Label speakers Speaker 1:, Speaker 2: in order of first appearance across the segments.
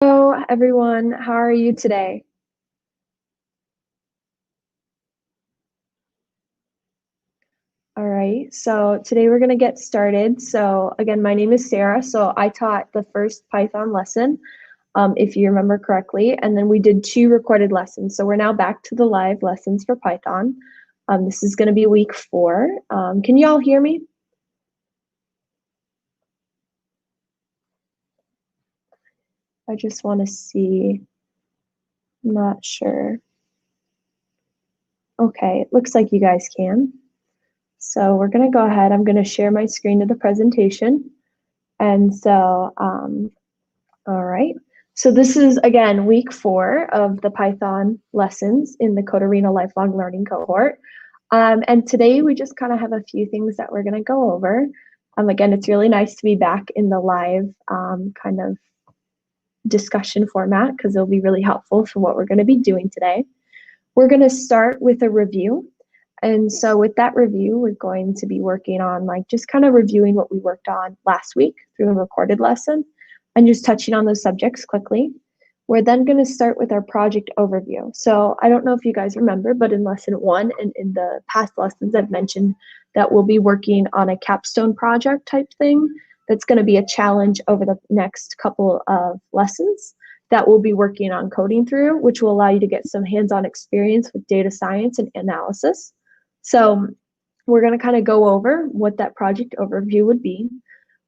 Speaker 1: Hello, everyone. How are you today? All right, so today we're going to get started. So again, my name is Sarah. So I taught the first Python lesson, if you remember correctly, and then we did 2 recorded lessons. So we're now back to the live lessons for Python. This is going to be week 4. Can you all hear me? I just want to see. I'm not sure. Okay, it looks like you guys can. So we're going to go ahead. I'm going to share my screen to the presentation. And so, all right. So this is, again, week 4 of the Python lessons in the Coderina Lifelong Learning Cohort. And today we just kind of have a few things that we're going to go over. Again, it's really nice to be back in the live kind of discussion format because it'll be really helpful for what we're going to be doing today. We're going to start with a review. And so with that review, we're going to be working on just kind of reviewing what we worked on last week through a recorded lesson and just touching on those subjects quickly. We're then going to start with our project overview. So I don't know if you guys remember, but in lesson 1 and in the past lessons, I've mentioned that we'll be working on a capstone project type thing that's going to be a challenge over the next couple of lessons that we'll be working on coding through, which will allow you to get some hands-on experience with data science and analysis. So we're going to kind of go over what that project overview would be.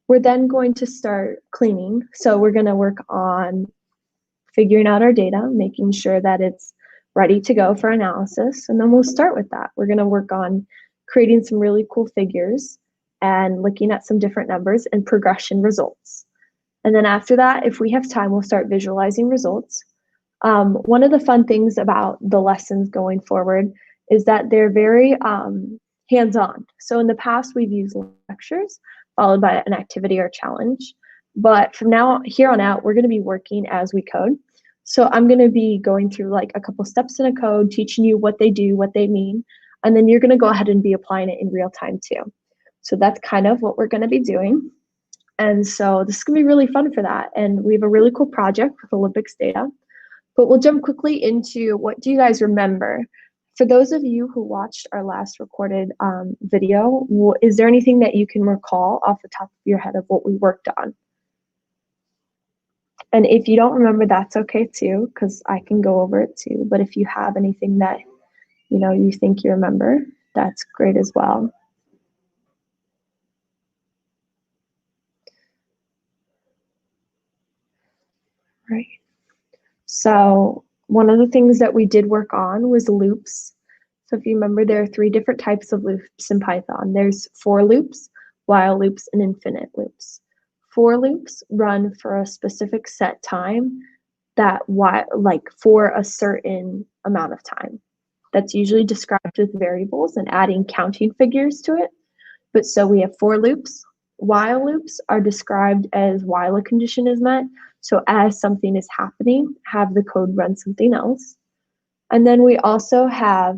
Speaker 1: We're then going to start cleaning. So we're going to work on figuring out our data, making sure that it's ready to go for analysis. And then we'll start with that. We're going to work on creating some really cool figures and looking at some different numbers and progression results. And then after that, if we have time, we'll start visualizing results. One of the fun things about the lessons going forward is that they're very hands-on. So in the past, we've used lectures followed by an activity or challenge. But from here on out, we're going to be working as we code. So I'm going to be going through a couple steps in a code, teaching you what they do, what they mean, and then you're going to go ahead and be applying it in real time too. So that's kind of what we're going to be doing. And so this is going to be really fun for that. And we have a really cool project with Olympics data. But we'll jump quickly into what do you guys remember? For those of you who watched our last recorded video, is there anything that you can recall off the top of your head of what we worked on? And if you don't remember, that's okay too, because I can go over it too. But if you have anything that you think you remember, that's great as well. Right. So one of the things that we did work on was loops. So if you remember, there are 3 different types of loops in Python. There's for loops, while loops, and infinite loops. For loops run for a specific set time for a certain amount of time. That's usually described with variables and adding counting figures to it. But so we have for loops. While loops are described as while a condition is met. So as something is happening, have the code run something else. And then we also have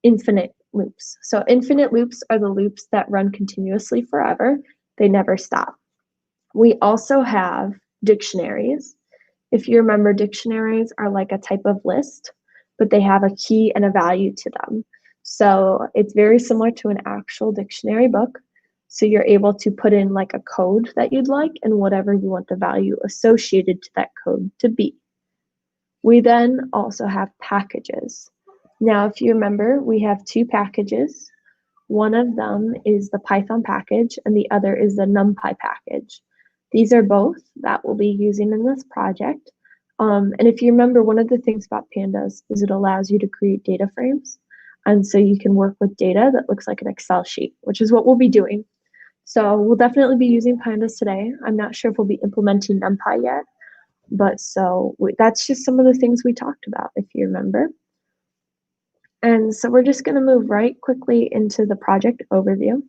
Speaker 1: infinite loops. So infinite loops are the loops that run continuously forever. They never stop. We also have dictionaries. If you remember, dictionaries are like a type of list, but they have a key and a value to them. So it's very similar to an actual dictionary book. So you're able to put in a code that you'd like and whatever you want the value associated to that code to be. We then also have packages. Now, if you remember, we have 2 packages. One of them is the Python package and the other is the NumPy package. These are both that we'll be using in this project. And if you remember, one of the things about pandas is it allows you to create data frames. And so you can work with data that looks like an Excel sheet, which is what we'll be doing. So we'll definitely be using pandas today. I'm not sure if we'll be implementing NumPy yet, but that's just some of the things we talked about, if you remember. And so we're just going to move right quickly into the project overview.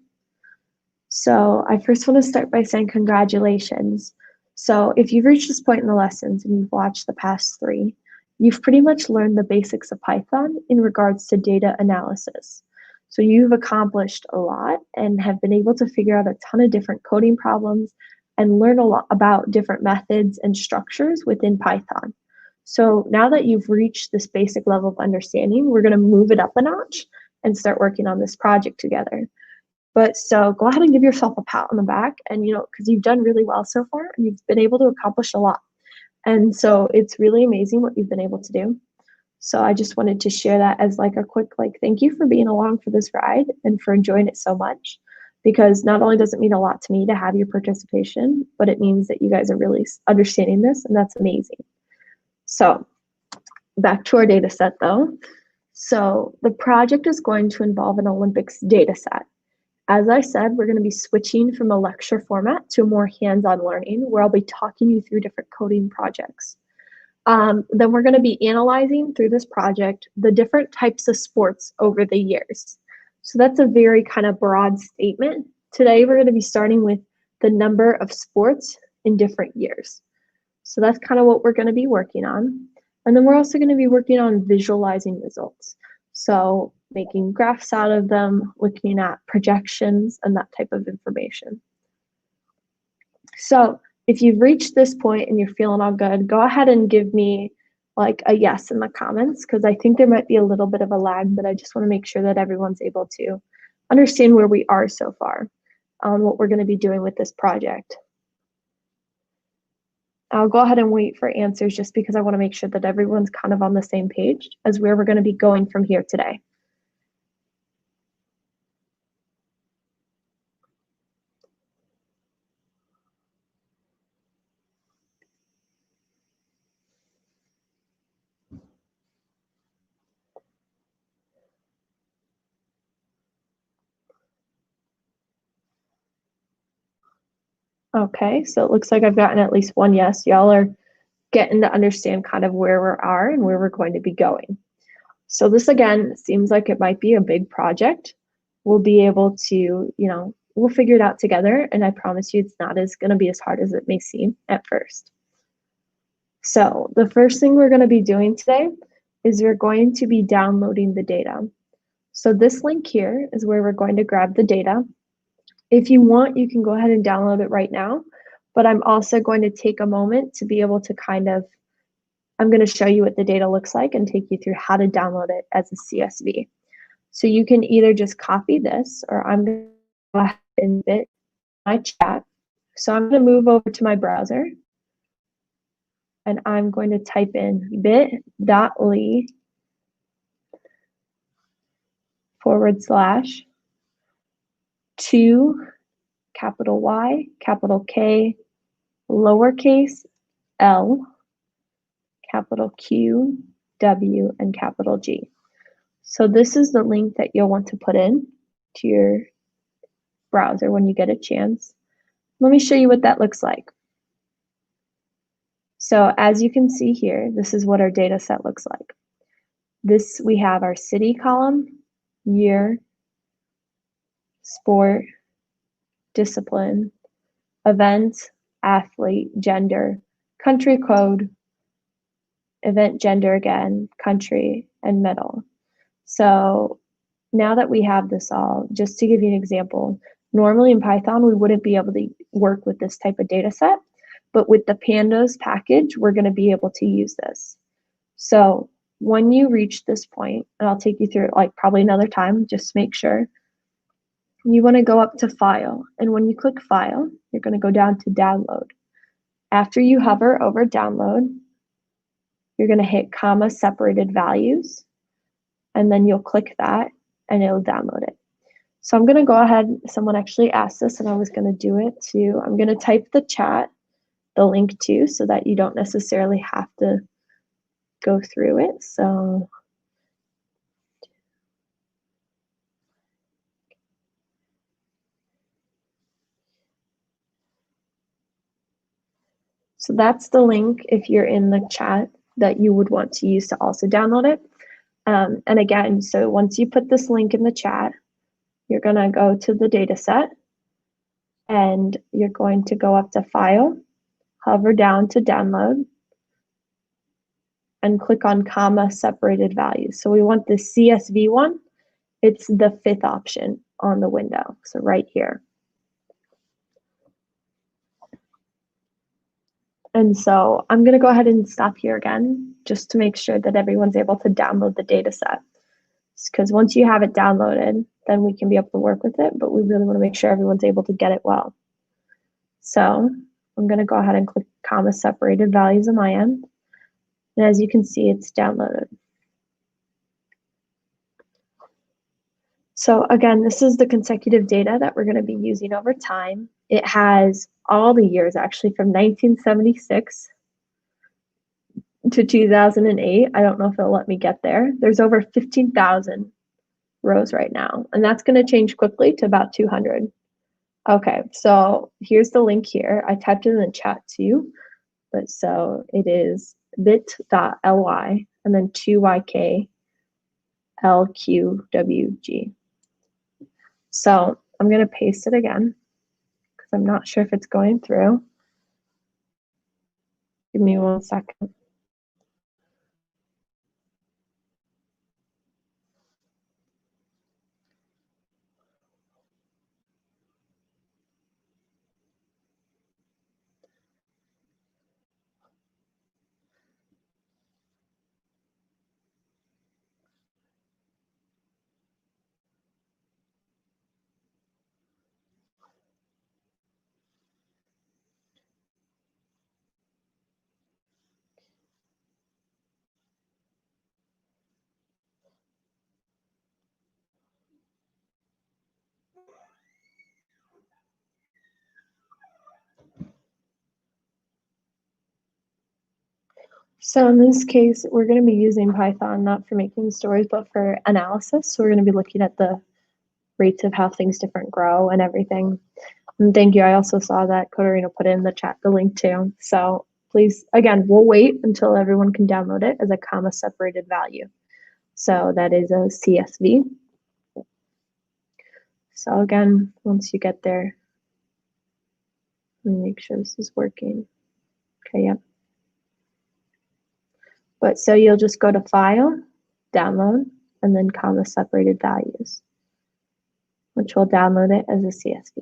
Speaker 1: So I first want to start by saying congratulations. So if you've reached this point in the lessons and you've watched the past 3, you've pretty much learned the basics of Python in regards to data analysis. So you've accomplished a lot and have been able to figure out a ton of different coding problems and learn a lot about different methods and structures within Python. So now that you've reached this basic level of understanding, we're going to move it up a notch and start working on this project together. But so go ahead and give yourself a pat on the back, and because you've done really well so far and you've been able to accomplish a lot. And so it's really amazing what you've been able to do. So I just wanted to share that as like a quick thank you for being along for this ride and for enjoying it so much, because not only does it mean a lot to me to have your participation, but it means that you guys are really understanding this, and that's amazing. So back to our data set though. So the project is going to involve an Olympics data set. As I said, we're going to be switching from a lecture format to a more hands-on learning where I'll be talking you through different coding projects. Then we're going to be analyzing through this project the different types of sports over the years. So that's a very kind of broad statement. Today, we're going to be starting with the number of sports in different years. So that's kind of what we're going to be working on. And then we're also going to be working on visualizing results. So making graphs out of them, looking at projections and that type of information. So if you've reached this point and you're feeling all good, go ahead and give me like a yes in the comments, because I think there might be a little bit of a lag, but I just want to make sure that everyone's able to understand where we are so far on what we're going to be doing with this project. I'll go ahead and wait for answers just because I want to make sure that everyone's kind of on the same page as where we're going to be going from here today. Okay, so it looks like I've gotten at least one yes. Y'all are getting to understand kind of where we are and where we're going to be going. So this, again, seems like it might be a big project. We'll be able to, we'll figure it out together, and I promise you it's not going to be as hard as it may seem at first. So the first thing we're going to be doing today is we're going to be downloading the data. So this link here is where we're going to grab the data. If you want, you can go ahead and download it right now, but I'm also going to take a moment to be able to I'm going to show you what the data looks like and take you through how to download it as a CSV. So you can either just copy this, or I'm going to go ahead and bit my chat. So I'm going to move over to my browser, and I'm going to type in bit.ly/2 capital Y, capital K, lowercase l, capital Q, W, and capital G. So this is the link that you'll want to put in to your browser when you get a chance. Let me show you what that looks like. So as you can see here, this is what our data set looks like. We have our city column, year, sport, discipline, event, athlete, gender, country code, event, gender again, country, and medal. So now that we have this all, just to give you an example, normally in Python, we wouldn't be able to work with this type of data set, but with the pandas package, we're going to be able to use this. So when you reach this point, and I'll take you through it like probably another time, just to make sure, you want to go up to File. And when you click File, you're going to go down to Download. After you hover over Download, you're going to hit comma separated values, and then you'll click that and it'll download it. So I'm going to go ahead, someone actually asked this and I was going to do it too. I'm going to type the link too, so that you don't necessarily have to go through it. So that's the link if you're in the chat that you would want to use to also download it. And again, so once you put this link in the chat, you're going to go to the data set and you're going to go up to File, hover down to Download, and click on comma separated values. So we want the CSV one. It's the 5th option on the window, so right here. And so I'm going to go ahead and stop here again, just to make sure that everyone's able to download the data set. Because once you have it downloaded, then we can be able to work with it, but we really want to make sure everyone's able to get it well. So I'm going to go ahead and click comma separated values on my end. And as you can see, it's downloaded. So again, this is the consecutive data that we're going to be using over time. It has all the years actually from 1976 to 2008. I don't know if it'll let me get there. There's over 15,000 rows right now, and that's going to change quickly to about 200. Okay, so here's the link here. I typed it in the chat too, but so it is bit.ly and then 2yklqwg. So I'm going to paste it again because I'm not sure if it's going through. Give me 1 second. So in this case, we're going to be using Python, not for making stories, but for analysis. So we're going to be looking at the rates of how things different grow and everything. And thank you. I also saw that Codarino put in the chat the link too. So please, again, we'll wait until everyone can download it as a comma separated value. So that is a CSV. So again, once you get there, let me make sure this is working. Okay, yep. But so you'll just go to File, Download, and then comma separated values, which will download it as a CSV.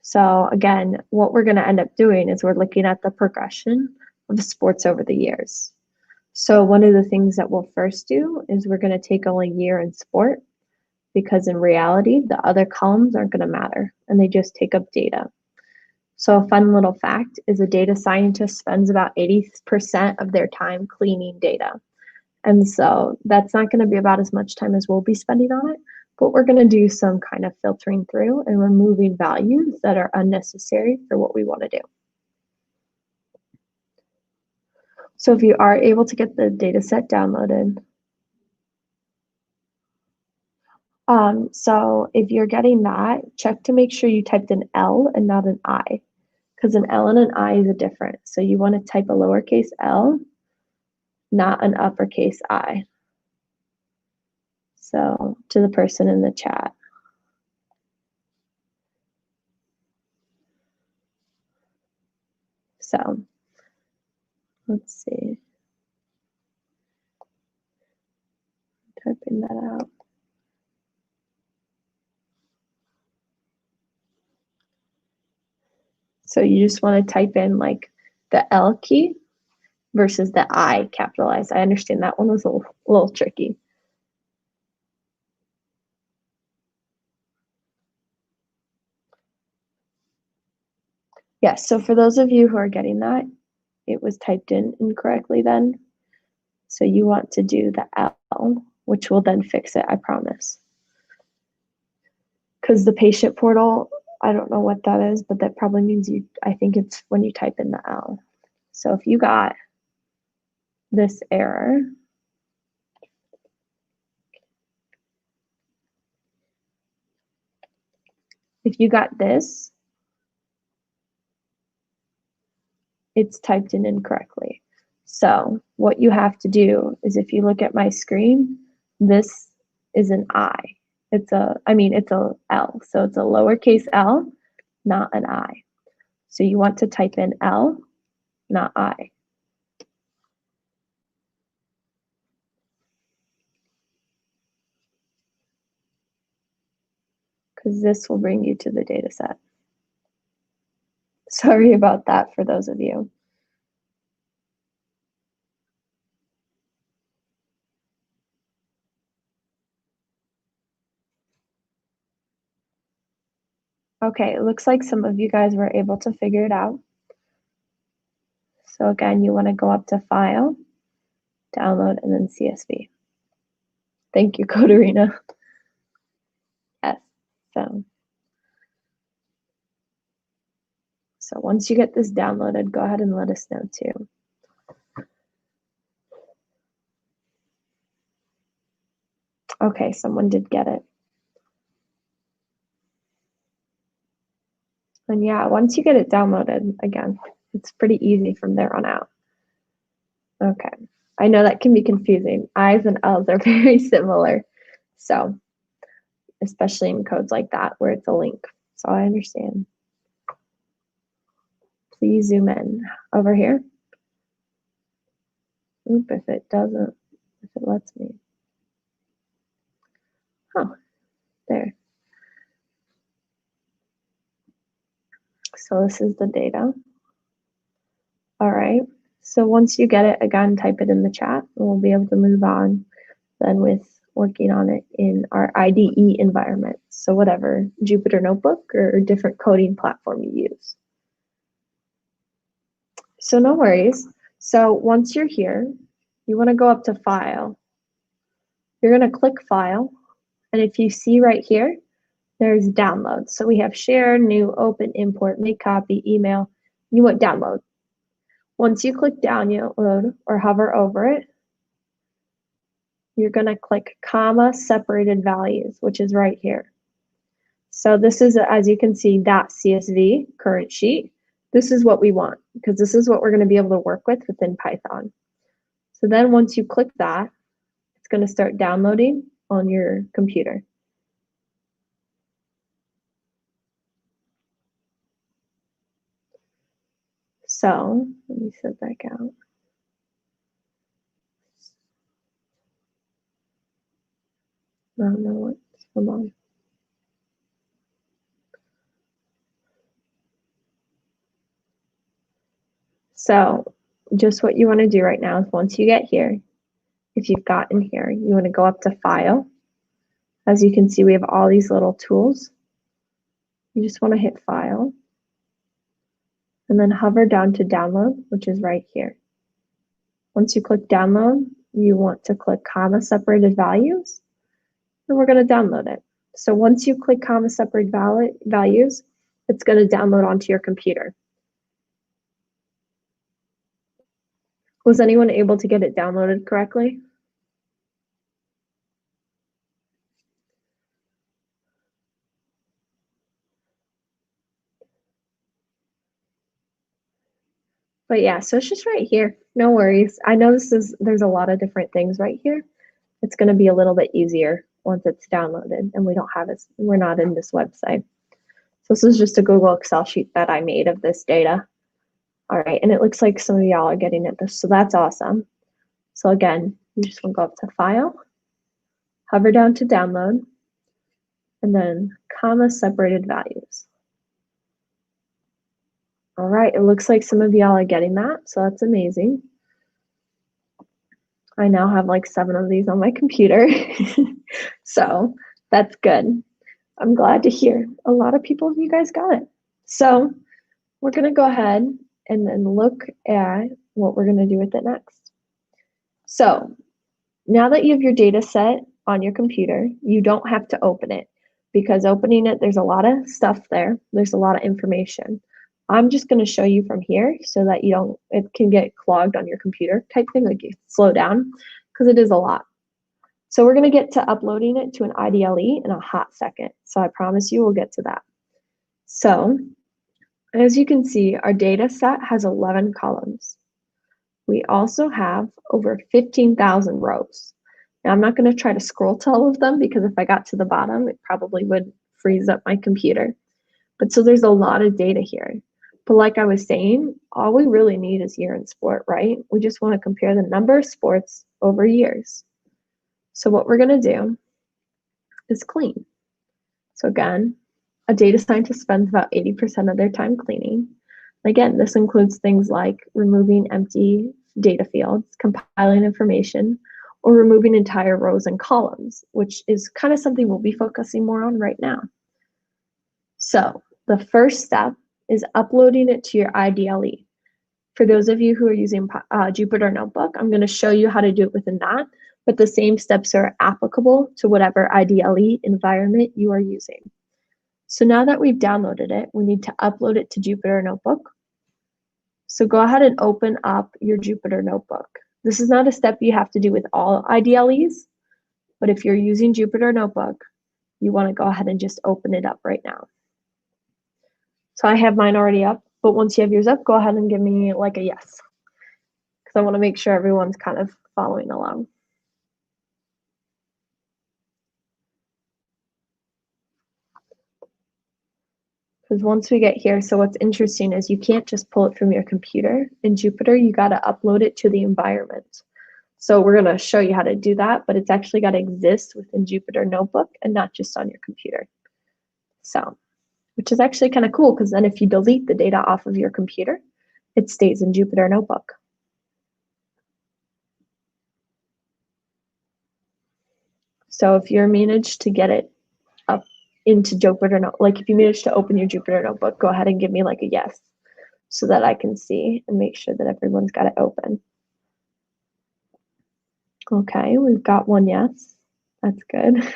Speaker 1: So again, what we're going to end up doing is we're looking at the progression of the sports over the years. So one of the things that we'll first do is we're going to take only year in sport, because in reality, the other columns aren't going to matter and they just take up data. So a fun little fact is a data scientist spends about 80% of their time cleaning data. And so that's not going to be about as much time as we'll be spending on it, but we're going to do some kind of filtering through and removing values that are unnecessary for what we want to do. So if you are able to get the data set downloaded, so if you're getting that, check to make sure you typed an L and not an I, because an L and an I is a difference. So you want to type a lowercase L, not an uppercase I. So to the person in the chat. So let's see. Typing that out. So you just want to type in like the L key versus the I capitalized. I understand that one was a little tricky. Yes, so for those of you who are getting that, it was typed in incorrectly then. So you want to do the L, which will then fix it, I promise. Because the patient portal, I don't know what that is, but that probably means I think it's when you type in the L. So if you got this error, if you got this, it's typed in incorrectly. So what you have to do is, if you look at my screen, this is an I. It's a L. So it's a lowercase L, not an I. So you want to type in L, not I. Because this will bring you to the data set. Sorry about that for those of you. Okay, it looks like some of you guys were able to figure it out. So again, you want to go up to File, Download, and then CSV. Thank you, Katerina. Yes, so once you get this downloaded, go ahead and let us know too. Okay, someone did get it. And yeah, once you get it downloaded, again, it's pretty easy from there on out. Okay, I know that can be confusing. I's and L's are very similar. So, especially in codes like that where it's a link. So I understand. Please zoom in over here. Oop, if it doesn't, if it lets me. Oh, there. So this is the data. All right. So once you get it, again, type it in the chat and we'll be able to move on then with working on it in our IDE environment. So whatever Jupyter Notebook or different coding platform you use. So no worries. So once you're here, you want to go up to File. You're going to click File. And if you see right here, there's Download. So we have Share, New, Open, Import, Make Copy, Email. You want Download. Once you click Download or hover over it, you're going to click comma separated values, which is right here. So this is, as you can see, .csv, current sheet. This is what we want because this is what we're going to be able to work with within Python. So then once you click that, it's going to start downloading on your computer. So let me set back out. I don't know what, hold on. So just what you want to do right now is once you get here, if you've gotten here, you want to go up to File. As you can see, we have all these little tools. You just want to hit File and then hover down to Download, which is right here. Once you click Download, you want to click comma separated values, and we're going to download it. So once you click comma separated values, it's going to download onto your computer. Was anyone able to get it downloaded correctly? But yeah, so it's just right here. No worries. I know there's a lot of different things right here. It's going to be a little bit easier once it's downloaded and we don't have it. We're not in this website. So this is just a Google Excel sheet that I made of this data. All right, and it looks like some of y'all are getting it, so that's awesome. So again, you just want to go up to File, hover down to Download, and then comma separated values. All right, it looks like some of y'all are getting that, so that's amazing. I now have like 7 of these on my computer, so that's good. I'm glad to hear a lot of people of you guys got it. So we're going to go ahead and then look at what we're going to do with it next. So now that you have your data set on your computer, you don't have to open it because opening it, there's a lot of stuff there. There's a lot of information. I'm just going to show you from here so that it can get clogged on your computer type thing, like you slow down because it is a lot. So we're going to get to uploading it to an IDLE in a hot second. So I promise you we'll get to that. So as you can see, our data set has 11 columns. We also have over 15,000 rows. Now I'm not going to try to scroll to all of them because if I got to the bottom, it probably would freeze up my computer. But so there's a lot of data here. But like I was saying, all we really need is year in sport, right? We just want to compare the number of sports over years. So what we're going to do is clean. So again, a data scientist spends about 80% of their time cleaning. Again, this includes things like removing empty data fields, compiling information, or removing entire rows and columns, which is kind of something we'll be focusing more on right now. So the first step is uploading it to your IDLE. For those of you who are using Jupyter Notebook, I'm going to show you how to do it within that, but the same steps are applicable to whatever IDLE environment you are using. So now that we've downloaded it, we need to upload it to Jupyter Notebook. So go ahead and open up your Jupyter Notebook. This is not a step you have to do with all IDLEs, but if you're using Jupyter Notebook, you want to go ahead and just open it up right now. So I have mine already up, but once you have yours up, go ahead and give me like a yes, because I want to make sure everyone's kind of following along. Because once we get here, so what's interesting is you can't just pull it from your computer. In Jupyter, you got to upload it to the environment. So we're going to show you how to do that, but it's actually got to exist within Jupyter Notebook and not just on your computer. So, which is actually kind of cool, because then if you delete the data off of your computer, it stays in Jupyter Notebook. So if you managed to get it up into Jupyter Notebook, like if you managed to open your Jupyter Notebook, go ahead and give me like a yes, so that I can see and make sure that everyone's got it open. Okay, we've got one yes. That's good.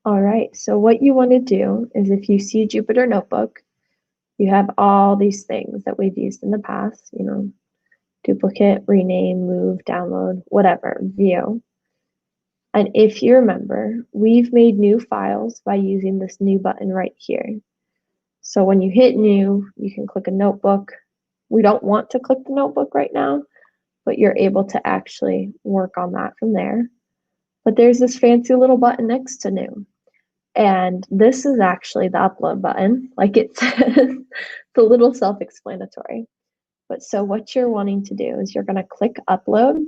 Speaker 1: All right, so what you want to do is, if you see Jupyter Notebook, you have all these things that we've used in the past, you know, duplicate, rename, move, download, whatever, view. And if you remember, we've made new files by using this new button right here. So when you hit new, you can click a notebook. We don't want to click the notebook right now, but you're able to actually work on that from there. But there's this fancy little button next to new. And this is actually the upload button, like it says. It's a little self-explanatory. But so what you're wanting to do is you're going to click upload.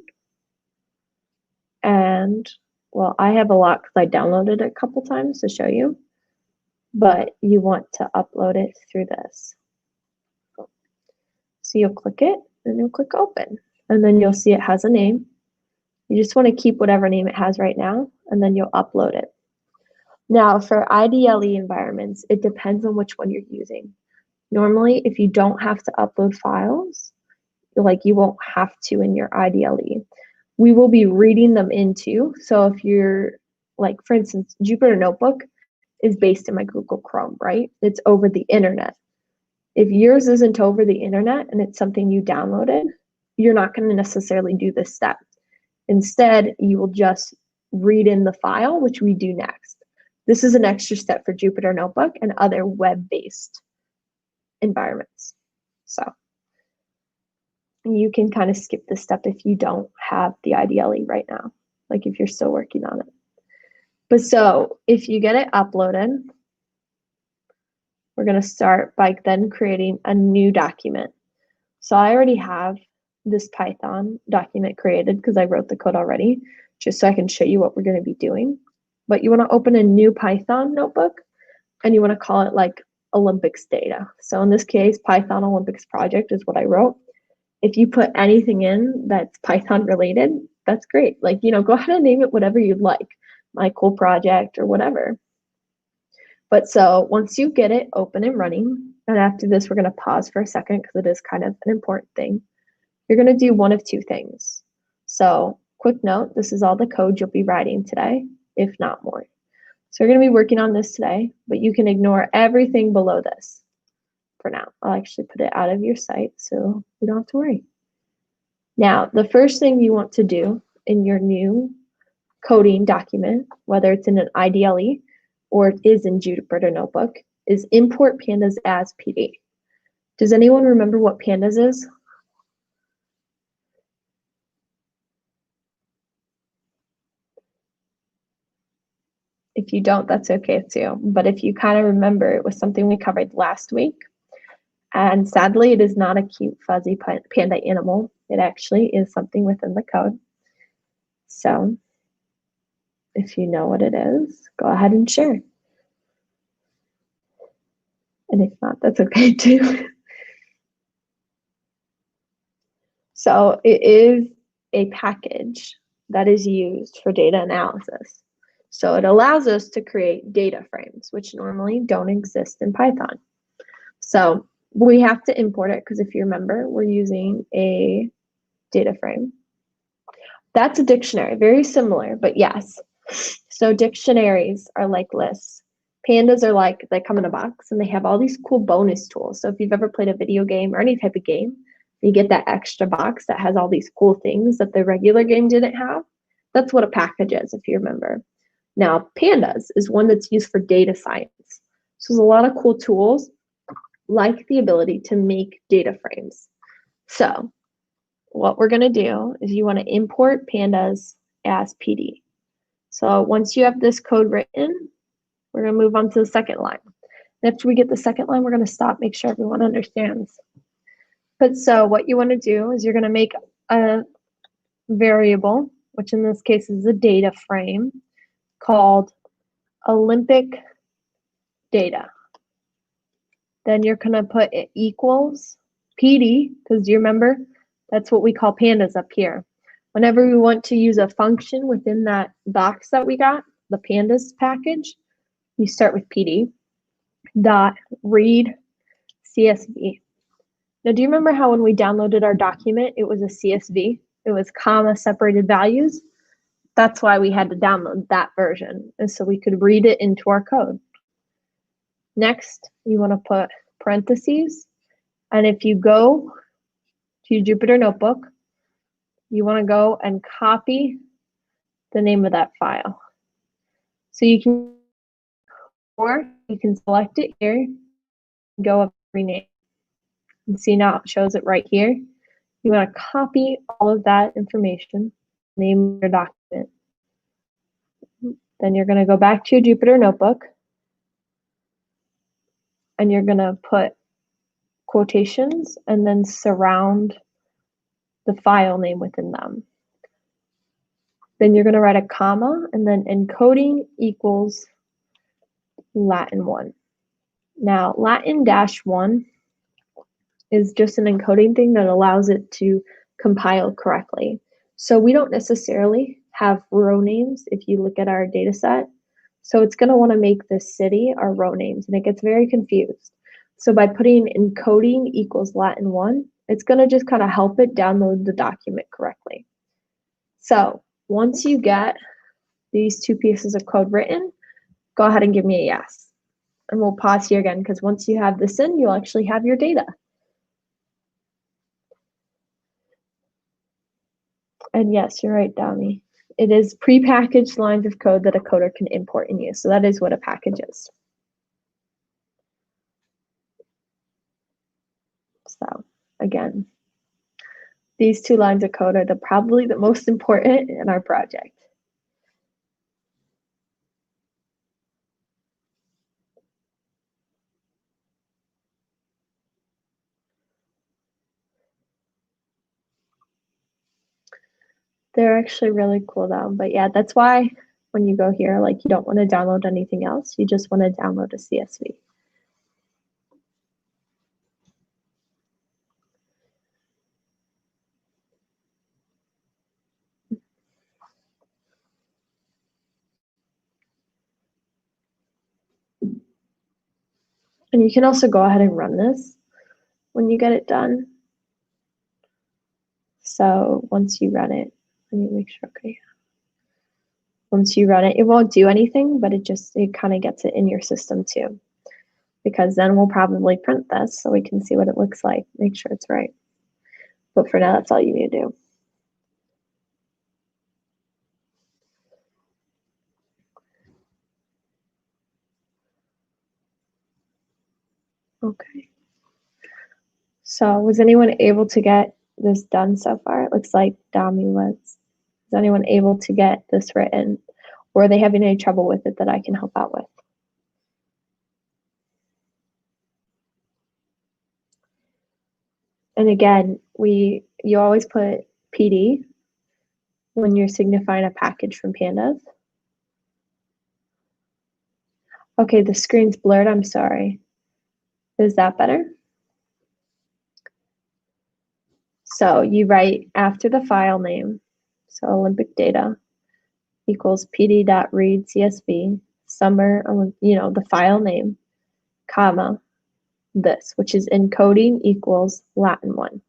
Speaker 1: And, well, I have a lot because I downloaded it a couple times to show you. But you want to upload it through this. So you'll click it and you'll click open. And then you'll see it has a name. You just want to keep whatever name it has right now, and then you'll upload it. Now, for IDLE environments, it depends on which one you're using. Normally, if you don't have to upload files, like you won't have to in your IDLE. We will be reading them into. So if you're, like, for instance, Jupyter Notebook is based in my Google Chrome, right? It's over the internet. If yours isn't over the internet and it's something you downloaded, you're not going to necessarily do this step. Instead, you will just read in the file, which we do next. This is an extra step for Jupyter Notebook and other web-based environments. So you can kind of skip this step if you don't have the IDLE right now, like if you're still working on it. But so if you get it uploaded, we're going to start by then creating a new document. So I already have this Python document created because I wrote the code already, just so I can show you what we're going to be doing. But you want to open a new Python notebook, and you want to call it like Olympics data. So in this case, Python Olympics project is what I wrote. If you put anything in that's Python related, that's great. Like, you know, go ahead and name it whatever you'd like, my cool project or whatever. But so once you get it open and running, and after this, we're going to pause for a second because it is kind of an important thing. You're going to do one of two things. So quick note, this is all the code you'll be writing today, if not more. So we're going to be working on this today, but you can ignore everything below this for now. I'll actually put it out of your sight so you don't have to worry. Now, the first thing you want to do in your new coding document, whether it's in an IDLE or it is in Jupyter Notebook, is import pandas as PD. Does anyone remember what pandas is? If you don't, that's okay too. But if you kind of remember, it was something we covered last week. And sadly, it is not a cute, fuzzy panda animal. It actually is something within the code. So If you know what it is, go ahead and share. And if not, that's okay too. So it is a package that is used for data analysis. So it allows us to create data frames, which normally don't exist in Python. So we have to import it because if you remember, we're using a data frame. That's a dictionary, very similar, but yes. So dictionaries are like lists. Pandas are like, they come in a box and they have all these cool bonus tools. So if you've ever played a video game or any type of game, you get that extra box that has all these cool things that the regular game didn't have. That's what a package is, if you remember. Now, pandas is one that's used for data science. So there's a lot of cool tools like the ability to make data frames. So what we're going to do is you want to import pandas as PD. So once you have this code written, we're going to move on to the second line. And after we get the second line, we're going to stop, make sure everyone understands. But so what you want to do is you're going to make a variable, which in this case is a data frame, called Olympic data. Then you're going to put it equals PD, because you remember, that's what we call pandas up here. Whenever we want to use a function within that box that we got, the pandas package, you start with PD dot read CSV. Now, do you remember how when we downloaded our document, it was a CSV? It was comma separated values. That's why we had to download that version, and so we could read it into our code. Next, you want to put parentheses, and if you go to your Jupyter Notebook, you want to go and copy the name of that file. So you can, or you can select it here, go up rename, and see now it shows it right here. You want to copy all of that information, name your document. Then you're going to go back to your Jupyter Notebook, and you're going to put quotations and then surround the file name within them. Then you're going to write a comma and then encoding equals Latin 1. Now, Latin -1 is just an encoding thing that allows it to compile correctly. So we don't necessarily have row names if you look at our data set. So it's going to want to make the city our row names, and it gets very confused. So by putting encoding equals Latin 1, it's going to just kind of help it download the document correctly. So once you get these two pieces of code written, go ahead and give me a yes. And we'll pause here again, because once you have this in, you'll actually have your data. And yes, you're right, Dami. It is prepackaged lines of code that a coder can import and use. So that is what a package is. So again, these two lines of code are probably the most important in our project. They're actually really cool though. But yeah, that's why when you go here, like you don't want to download anything else. You just want to download a CSV. And you can also go ahead and run this when you get it done. So once you run it, let me make sure, okay. Once you run it, it won't do anything, but it kind of gets it in your system too. Because then we'll probably print this so we can see what it looks like, make sure it's right. But for now, that's all you need to do. Okay. So was anyone able to get this done so far? It looks like Dami was. Is anyone able to get this written? Or are they having any trouble with it that I can help out with? And again, you always put PD when you're signifying a package from Pandas. Okay, the screen's blurred, I'm sorry. Is that better? So you write after the file name, so Olympic data equals pd.read CSV, summer, the file name, comma, this, which is encoding equals Latin 1.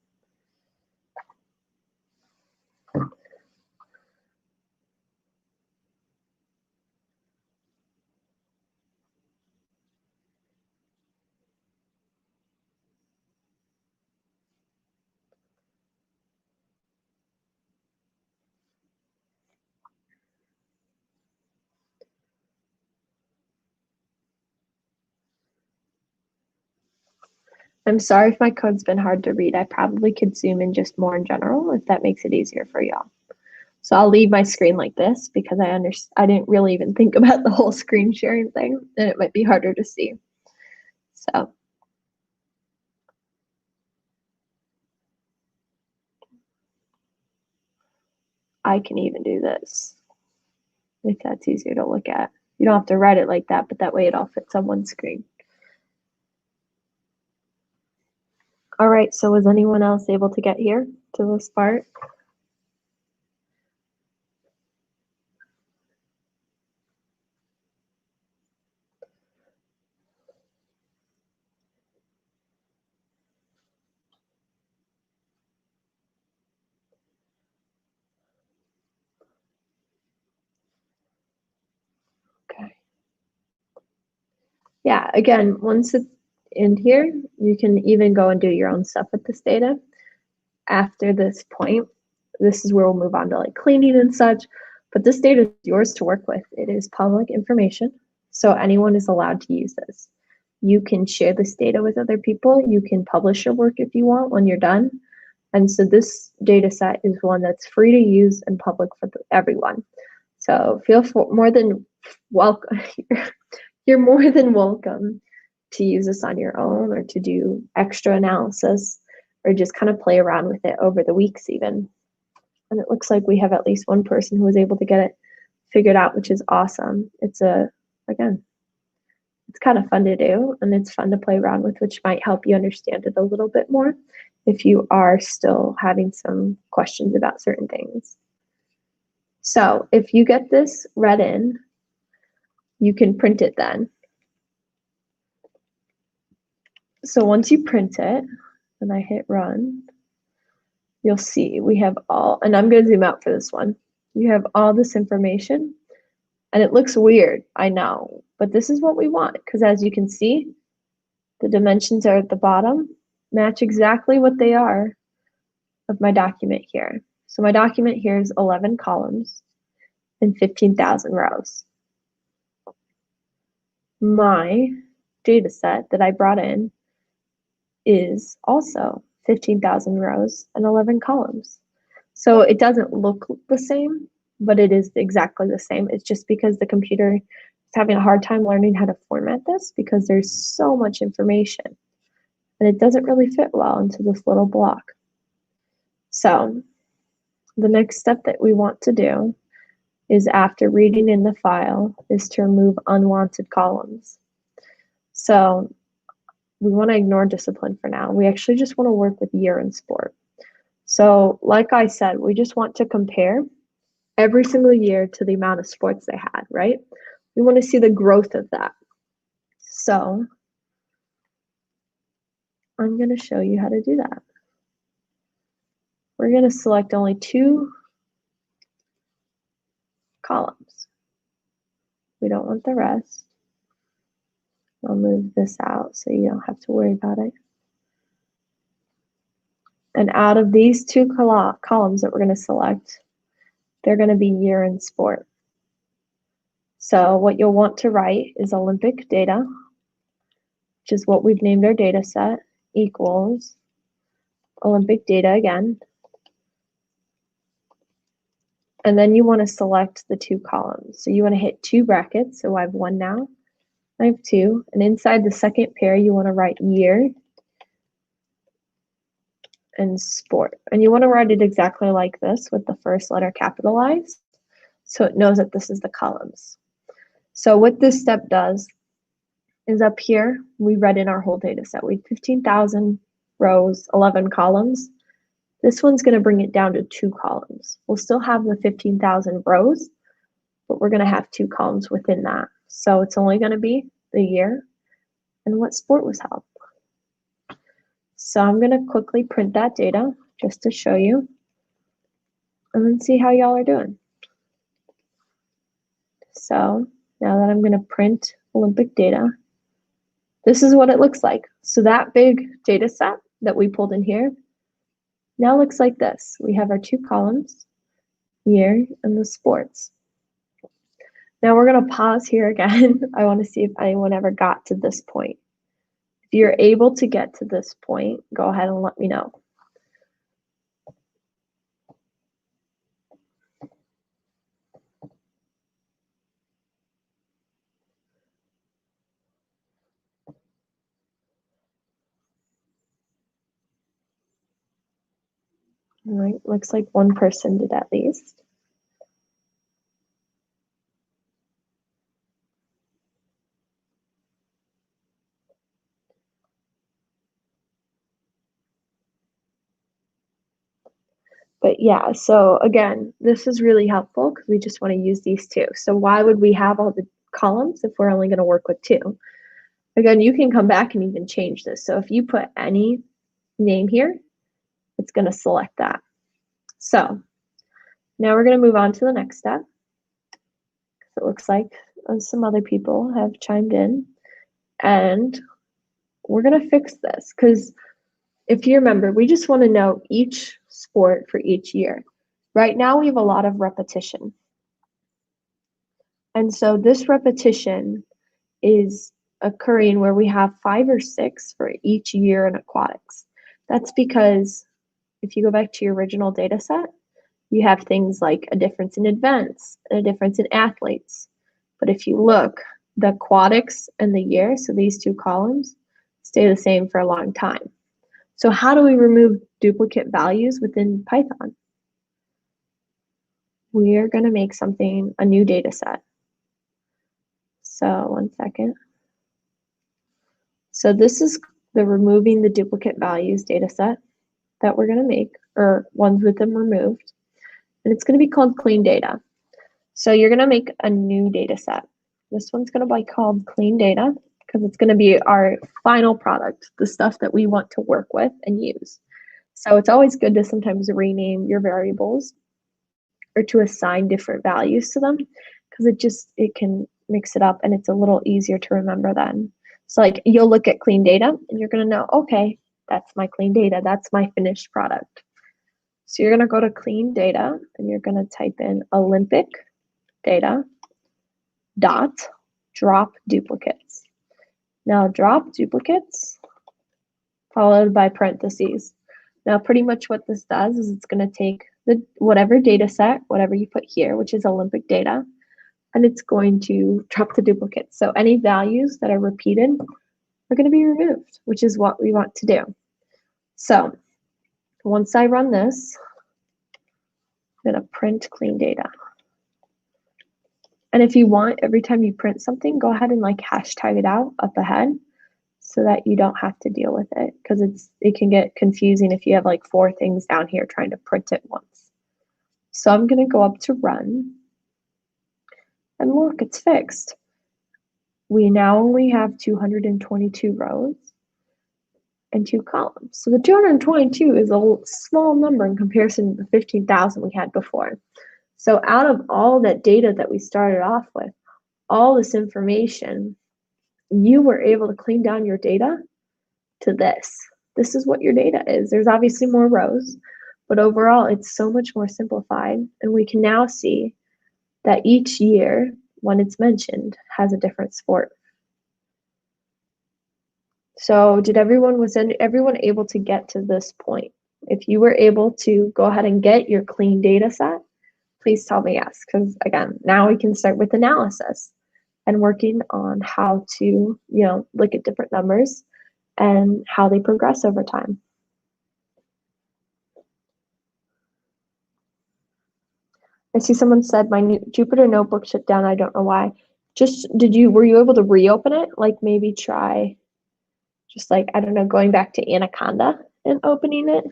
Speaker 1: I'm sorry if my code's been hard to read. I probably could zoom in just more in general if that makes it easier for y'all. So I'll leave my screen like this because I didn't really even think about the whole screen sharing thing, and it might be harder to see. So I can even do this if that's easier to look at. You don't have to write it like that, but that way it all fits on one screen. All right, so was anyone else able to get here to this part? Okay. Yeah, again, once it's in here, you can even go and do your own stuff with this data. After this point, this is where we'll move on to like cleaning and such, but this data is yours to work with. It is public information, so anyone is allowed to use this. You can share this data with other people. You can publish your work if you want when you're done. And so this data set is one that's free to use and public for everyone. So feel more than welcome. You're more than welcome to use this on your own or to do extra analysis or just kind of play around with it over the weeks even. And it looks like we have at least one person who was able to get it figured out, which is awesome. Again, it's kind of fun to do and it's fun to play around with, which might help you understand it a little bit more if you are still having some questions about certain things. So if you get this read in, you can print it then. So once you print it, and I hit run, you'll see we have all, and I'm going to zoom out for this one. You have all this information, and it looks weird, I know, but this is what we want, because as you can see, the dimensions are at the bottom, match exactly what they are of my document here. So my document here is 11 columns and 15,000 rows. My data set that I brought in is also 15,000 rows and 11 columns. So it doesn't look the same, but it is exactly the same. It's just because the computer is having a hard time learning how to format this because there's so much information and it doesn't really fit well into this little block. So the next step that we want to do is, after reading in the file, is to remove unwanted columns. So we want to ignore discipline for now. We actually just want to work with year in sport. So like I said, we just want to compare every single year to the amount of sports they had, right? We want to see the growth of that. So I'm going to show you how to do that. We're going to select only 2 columns. We don't want the rest. I'll move this out so you don't have to worry about it. And out of these 2 columns that we're going to select, they're going to be year in sport. So what you'll want to write is Olympic data, which is what we've named our data set, equals Olympic data again. And then you want to select the 2 columns. So you want to hit 2 brackets. So I have 1 now, I have 2. And inside the second pair, you want to write year and sport. And you want to write it exactly like this with the first letter capitalized, so it knows that this is the columns. So what this step does is up here. We read in our whole data set. We have 15,000 rows, 11 columns. This one's going to bring it down to 2 columns. We'll still have the 15,000 rows, but we're going to have 2 columns within that. So it's only going to be the year and what sport was held. So I'm going to quickly print that data just to show you and then see how y'all are doing. So now that I'm going to print Olympic data, this is what it looks like. So that big data set that we pulled in here now looks like this. We have our 2 columns, year and the sports. Now we're going to pause here again. I want to see if anyone ever got to this point. If you're able to get to this point, go ahead and let me know. All right, looks like one person did at least. But yeah, so again, this is really helpful because we just want to use these 2. So why would we have all the columns if we're only going to work with 2? Again, you can come back and even change this. So if you put any name here, it's going to select that. So now we're going to move on to the next step. It looks like some other people have chimed in, and we're going to fix this because if you remember, we just want to know each sport for each year. Right now we have a lot of repetition. And so this repetition is occurring where we have 5 or 6 for each year in aquatics. That's because if you go back to your original data set, you have things like a difference in events and a difference in athletes. But if you look, the aquatics and the year, so these 2 columns, stay the same for a long time. So how do we remove duplicate values within Python? We are going to make a new data set. So 1 second. So this is the removing the duplicate values data set that we're going to make, or ones with them removed. And it's going to be called clean data. So you're going to make a new data set. This one's going to be called clean data because it's going to be our final product, the stuff that we want to work with and use. So it's always good to sometimes rename your variables or to assign different values to them because it can mix it up and it's a little easier to remember then. So like you'll look at clean data and you're going to know, okay, that's my clean data. That's my finished product. So you're going to go to clean data and you're going to type in Olympic data dot drop duplicates. Now drop duplicates followed by parentheses. Now pretty much what this does is it's going to take whatever data set, whatever you put here, which is Olympic data, and it's going to drop the duplicates. So any values that are repeated are going to be removed, which is what we want to do. So once I run this, I'm going to print clean data. And if you want, every time you print something, go ahead and like hashtag it out up ahead so that you don't have to deal with it because it can get confusing if you have like 4 things down here trying to print it once. So I'm going to go up to run and look, it's fixed. We now only have 222 rows and 2 columns. So the 222 is a small number in comparison to the 15,000 we had before. So out of all that data that we started off with, all this information, you were able to clean down your data to this. This is what your data is. There's obviously more rows, but overall it's so much more simplified. And we can now see that each year, when it's mentioned, has a different sport. So was everyone able to get to this point? If you were able to go ahead and get your clean data set, please tell me yes, because again, now we can start with analysis and working on how to, look at different numbers and how they progress over time. I see someone said my new Jupyter notebook shut down. I don't know why. were you able to reopen it? Like maybe try just like, I don't know, going back to Anaconda and opening it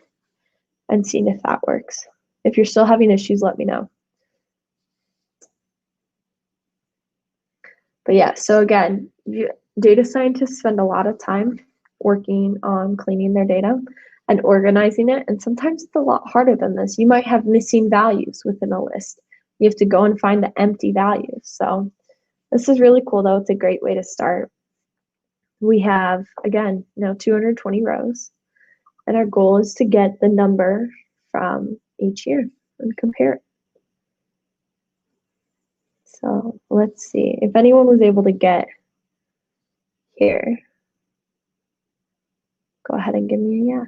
Speaker 1: and seeing if that works. If you're still having issues, let me know. But yeah, so again, data scientists spend a lot of time working on cleaning their data and organizing it. And sometimes it's a lot harder than this. You might have missing values within a list. You have to go and find the empty values. So this is really cool though. It's a great way to start. We have, again, now 220 rows. And our goal is to get the number from each year and compare it. So let's see if anyone was able to get here. Go ahead and give me a yes.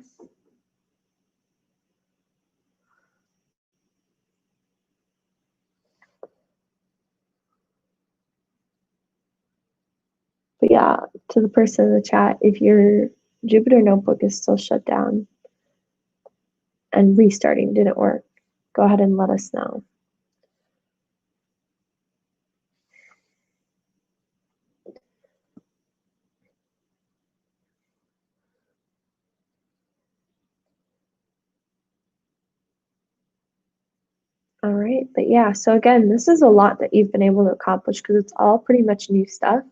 Speaker 1: But yeah, to the person in the chat, if your Jupyter Notebook is still shut down and restarting didn't work, go ahead and let us know. All right, but yeah, so again, this is a lot that you've been able to accomplish because it's all pretty much new stuff.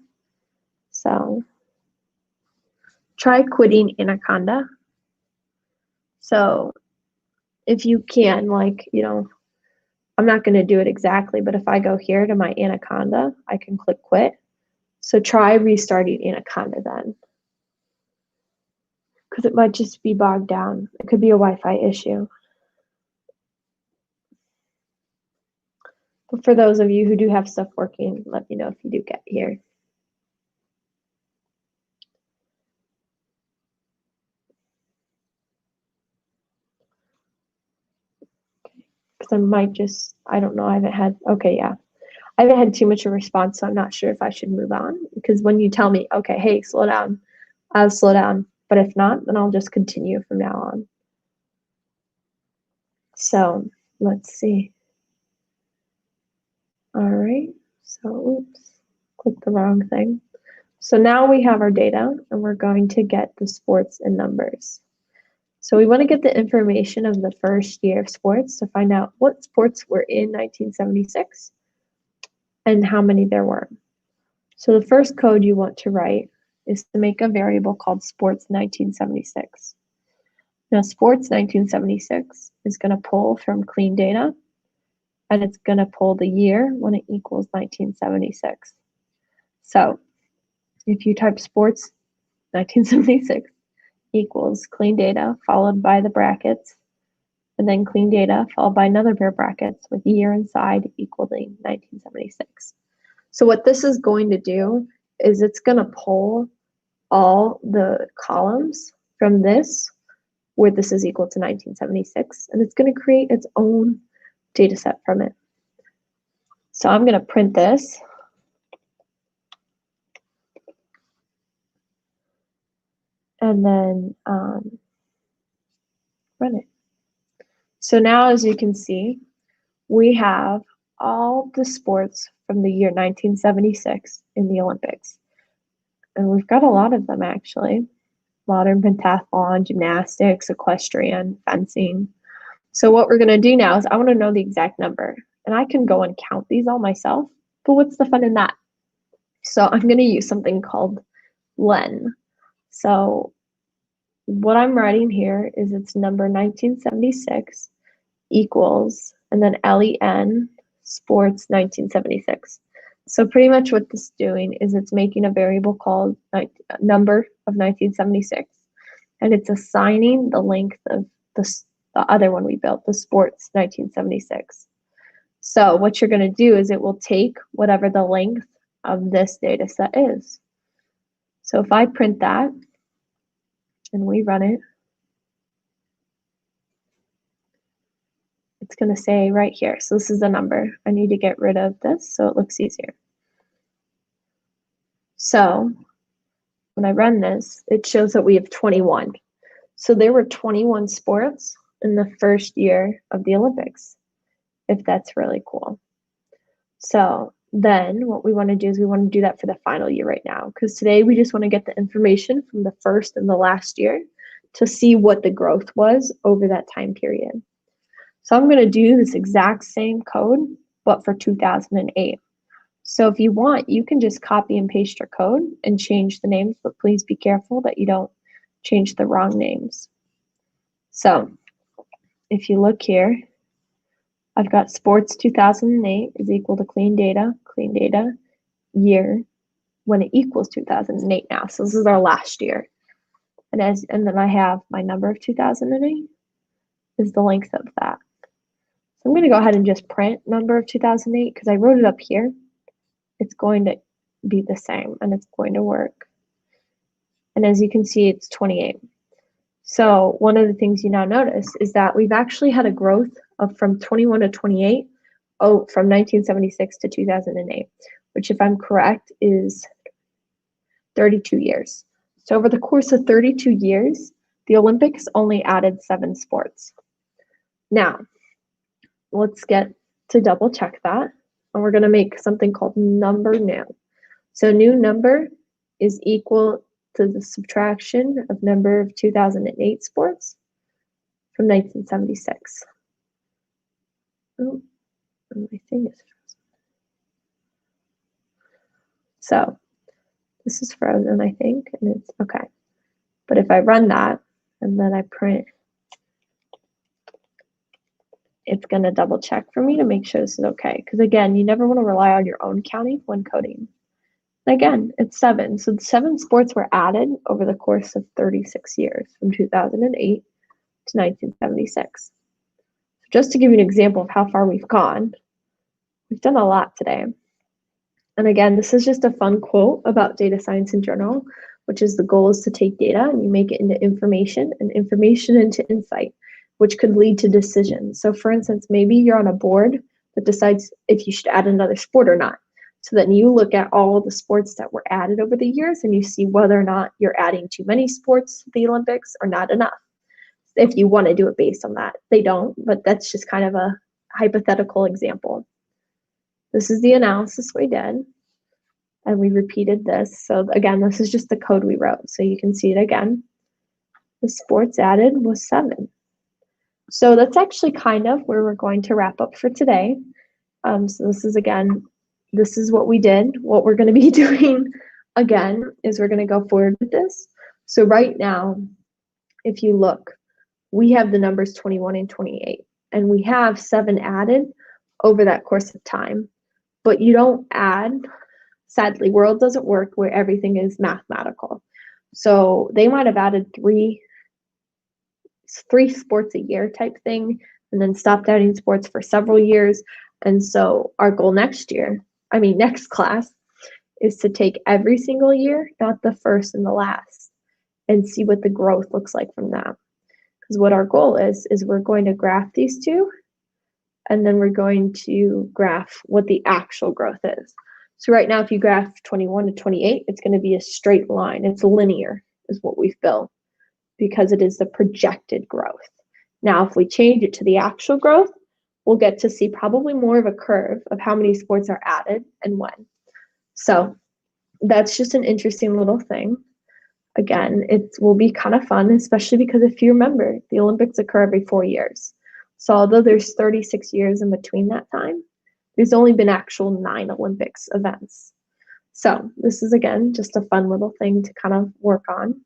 Speaker 1: So try quitting Anaconda. So if you can, like, you know, I'm not going to do it exactly, but if I go here to my Anaconda, I can click quit. So try restarting Anaconda then, because it might just be bogged down. It could be a Wi-Fi issue. But for those of you who do have stuff working, let me know if you do get here. Because I might just, I don't know, I haven't had, okay, yeah. I haven't had too much of a response, so I'm not sure if I should move on. Because when you tell me, okay, hey, slow down, I'll slow down. But if not, then I'll just continue from now on. So let's see. All right, so oops, clicked the wrong thing. So now we have our data and we're going to get the sports and numbers. So we want to get the information of the first year of sports to find out what sports were in 1976 and how many there were. So the first code you want to write is to make a variable called sports 1976. Now sports 1976 is going to pull from clean data and it's going to pull the year when it equals 1976. So if you type sports 1976 equals clean data followed by the brackets, and then clean data followed by another pair of brackets with year inside equaling 1976. So what this is going to do is it's going to pull all the columns from this, where this is equal to 1976, and it's going to create its own data set from it. So I'm going to print this. And then run it. So now, as you can see, we have all the sports from the year 1976 in the Olympics. And we've got a lot of them, actually. Modern pentathlon, gymnastics, equestrian, fencing. So what we're going to do now is I want to know the exact number. And I can go and count these all myself, but what's the fun in that? So I'm going to use something called len. So what I'm writing here is it's number 1976 equals, and then len, sports 1976. So pretty much what this is doing is it's making a variable called number of 1976, and it's assigning the length of the other one we built, the sports 1976. So what you're going to do is it will take whatever the length of this data set is. So if I print that and we run it, it's going to say right here. So this is the number. I need to get rid of this so it looks easier. So when I run this, it shows that we have 21. So there were 21 sports in the first year of the Olympics, if that's really cool. So then what we want to do is we want to do that for the final year right now, because today we just want to get the information from the first and the last year to see what the growth was over that time period. So I'm going to do this exact same code, but for 2008. So if you want, you can just copy and paste your code and change the names, but please be careful that you don't change the wrong names. So if you look here, I've got sports 2008 is equal to clean data year when it equals 2008 now. So this is our last year. And then I have my number of 2008 is the length of that. So I'm going to go ahead and just print number of 2008 because I wrote it up here. It's going to be the same and it's going to work. And as you can see, it's 28. So one of the things you now notice is that we've actually had a growth of from 21 to 28, from 1976 to 2008, which if I'm correct is 32 years. So over the course of 32 years, the Olympics only added 7 sports. Now, let's get to double check that. And we're going to make something called number new. So new number is equal to the subtraction of number of 2008 sports from 1976. Oh, my thing is frozen. So this is frozen, I think, and it's okay. But if I run that and then I print, it's going to double check for me to make sure this is okay. Because again, you never want to rely on your own counting when coding. Again, it's 7. So the 7 sports were added over the course of 36 years, from 2008 to 1976. Just to give you an example of how far we've gone, we've done a lot today. And again, this is just a fun quote about data science in general, which is the goal is to take data and you make it into information and information into insight, which could lead to decisions. So for instance, maybe you're on a board that decides if you should add another sport or not. So then you look at all the sports that were added over the years and you see whether or not you're adding too many sports to the Olympics or not enough. If you want to do it based on that. They don't, but that's just kind of a hypothetical example. This is the analysis we did, and we repeated this. So again, this is just the code we wrote. So you can see it again. The sports added was 7. So that's actually kind of where we're going to wrap up for today. So this is again, this is what we did. What we're going to be doing again is we're going to go forward with this. So right now, if you look, we have the numbers 21 and 28, and we have 7 added over that course of time. But you don't add, sadly, world doesn't work where everything is mathematical. So they might have added 3 sports a year type thing, and then stopped adding sports for several years. And so our goal next class, is to take every single year, not the first and the last, and see what the growth looks like from that. Because what our goal is we're going to graph these two, and then we're going to graph what the actual growth is. So right now, if you graph 21 to 28, it's going to be a straight line. It's linear is what we've built because it is the projected growth. Now, if we change it to the actual growth, we'll get to see probably more of a curve of how many sports are added and when. So that's just an interesting little thing. Again, it will be kind of fun, especially because if you remember, the Olympics occur every 4 years. So although there's 36 years in between that time, there's only been actual 9 Olympics events. So this is, again, just a fun little thing to kind of work on.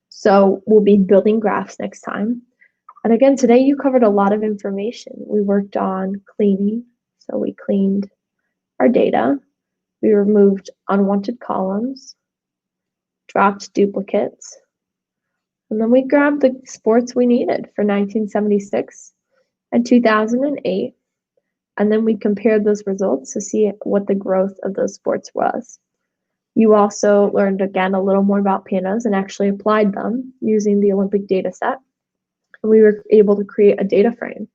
Speaker 1: So we'll be building graphs next time. And again, today you covered a lot of information. We worked on cleaning. So we cleaned our data. We removed unwanted columns, dropped duplicates, and then we grabbed the sports we needed for 1976 and 2008, and then we compared those results to see what the growth of those sports was. You also learned, again, a little more about pandas and actually applied them using the Olympic data set. And we were able to create a data frame.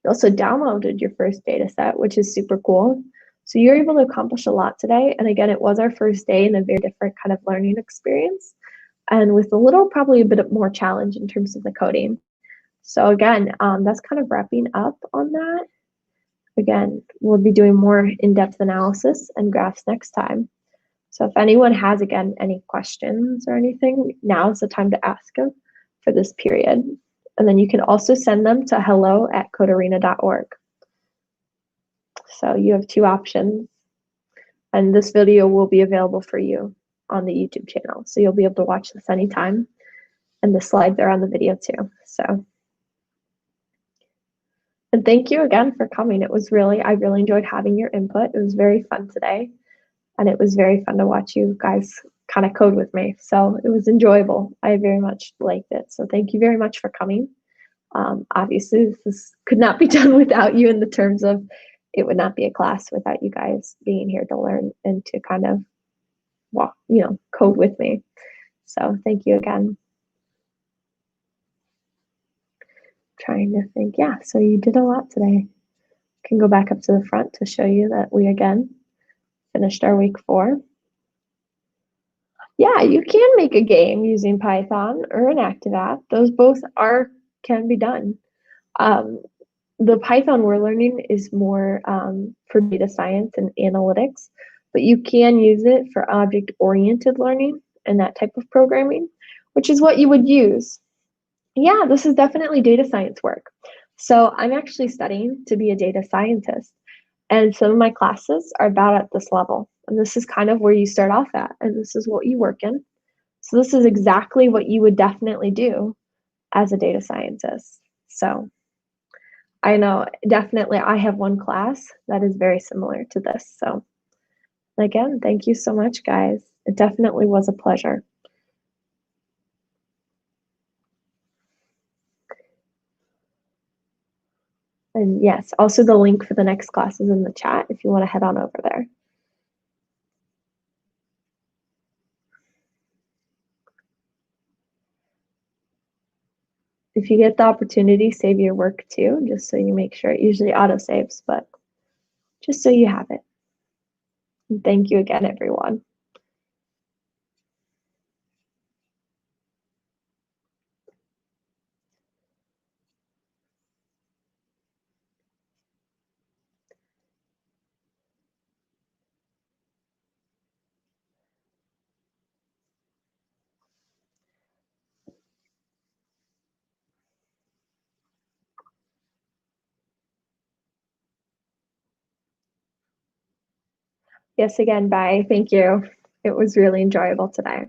Speaker 1: You also downloaded your first data set, which is super cool. So you're able to accomplish a lot today. And again, it was our first day in a very different kind of learning experience, and with probably a bit more challenge in terms of the coding. So again, that's kind of wrapping up on that. Again, we'll be doing more in-depth analysis and graphs next time. So if anyone has, again, any questions or anything, now is the time to ask them for this period. And then you can also send them to hello@codarena.org. So you have two options. And this video will be available for you on the YouTube channel. So you'll be able to watch this anytime. And the slides are on the video too. So, and thank you again for coming. I really enjoyed having your input. It was very fun today. And it was very fun to watch you guys kind of code with me. So it was enjoyable. I very much liked it. So thank you very much for coming. Obviously, this could not be done without you in the terms of it would not be a class without you guys being here to learn and to kind of walk, code with me. So thank you again. Trying to think, yeah, so you did a lot today. Can go back up to the front to show you that we again finished our week 4. Yeah, you can make a game using Python or an active app. Those both can be done. The Python we're learning is more for data science and analytics, but you can use it for object-oriented learning and that type of programming, which is what you would use. Yeah, this is definitely data science work. So I'm actually studying to be a data scientist, and some of my classes are about at this level. And this is kind of where you start off at, and this is what you work in. So this is exactly what you would definitely do as a data scientist. So I know definitely I have one class that is very similar to this. So again, thank you so much, guys. It definitely was a pleasure. And yes, also the link for the next class is in the chat if you want to head on over there. If you get the opportunity, save your work too, just so you make sure. It usually auto-saves, but just so you have it. And thank you again, everyone. Yes, again, bye. Thank you. It was really enjoyable today.